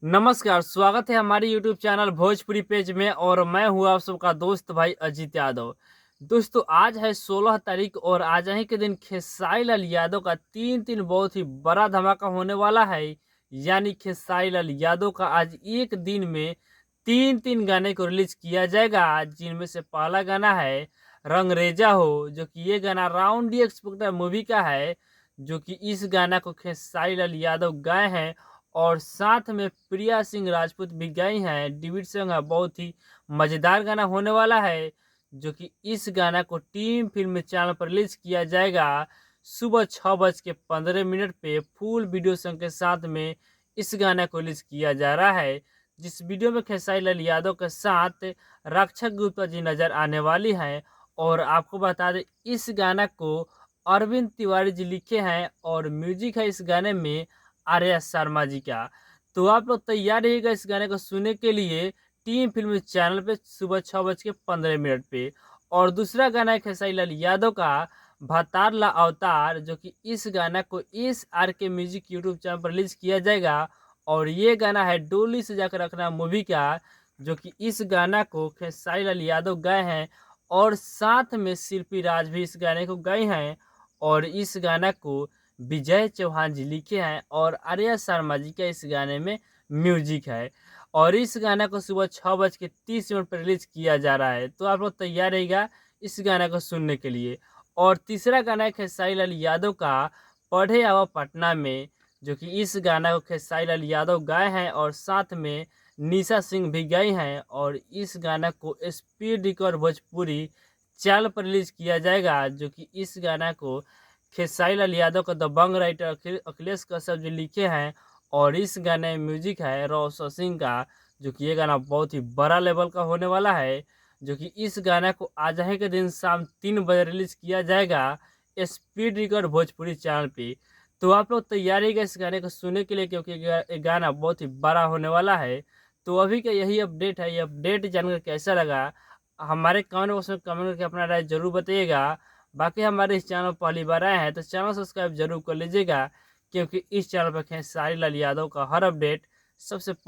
नमस्कार, स्वागत है हमारे यूट्यूब चैनल भोजपुरी पेज में और मैं हूँ आप सबका दोस्त भाई अजीत यादव। दोस्तों आज है 16 तारीख और आज ही के दिन खेसारी लाल यादव का तीन बहुत ही बड़ा धमाका होने वाला है। यानी खेसारी लाल यादव का आज एक दिन में तीन गाने को रिलीज किया जाएगा, जिनमें से पहला गाना है रंगरेजा हो, जो कि ये गाना राउंड डी एक्सपेक्टर मूवी का है, जो कि इस गाना को खेसारी लाल यादव गाए हैं और साथ में प्रिया सिंह राजपूत भी गई हैं। डिविड सॉन्ग है, बहुत ही मजेदार गाना होने वाला है, जो कि इस गाना को टीम फिल्म चैनल पर रिलीज किया जाएगा सुबह 6:15 पे फुल वीडियो सॉन्ग के साथ में इस गाना को रिलीज किया जा रहा है। जिस वीडियो में खेसारी लाल यादव के साथ रक्षक गुप्ता जी नजर आने वाली हैं। और आपको बता दें इस गाना को अरविंद तिवारी जी लिखे हैं और म्यूजिक है इस गाने में आर्या शर्मा जी का। तो आप लोग तैयार रहिएगा इस गाने को सुनने के लिए टीम फिल्म चैनल पे सुबह 6:15 पे। और दूसरा गाना है खेसारी लाल यादव का भतार ला अवतार, जो कि इस गाना को इस आर के म्यूजिक यूट्यूब चैनल पर रिलीज किया जाएगा। और ये गाना है डोली से जाकर रखना मूवी का, जो कि इस गाना को खेसारी लाल यादव गाए हैं और साथ में शिल्पी राज भी इस गाने को गाए हैं। और इस गाना को विजय चौहान जी लिखे हैं और आर्या शर्मा जी का इस गाने में म्यूजिक है। और इस गाना को सुबह 6:30 पर रिलीज किया जा रहा है। तो आप लोग तैयार रहेगा इस गाना को सुनने के लिए। और तीसरा गाना है खेसारी लाल यादव का पढ़े आवा पटना में, जो कि इस गाना को खेसारी लाल यादव गाए हैं और साथ में निशा सिंह भी गई हैं। और इस गाना को स्पीड रिकॉर्ड भोजपुरी चैनल पर रिलीज किया जाएगा, जो कि इस गाना को खेसारी लाल यादव का दबंग राइटर अखिलेश कश्यप जो लिखे हैं। और इस गाने में म्यूजिक है रोशन सिंह का, जो कि ये गाना बहुत ही बड़ा लेवल का होने वाला है, जो कि इस गाना को आज ही के दिन शाम 3 बजे रिलीज किया जाएगा स्पीड रिकॉर्ड भोजपुरी चैनल पे। तो आप लोग तैयारी का इस गाने को सुनने के लिए, क्योंकि ये गाना बहुत ही बड़ा होने वाला है। तो अभी का यही अपडेट है। ये अपडेट जानकर कैसा लगा हमारे कमेंट बॉक्स में कमेंट करके अपना राय जरूर बताइएगा। बाकी हमारे इस चैनल पर पहली बार आए हैं तो चैनल सब्सक्राइब जरूर कर लीजिएगा, क्योंकि इस चैनल पर खेसारी लाल यादव का हर अपडेट सबसे पहले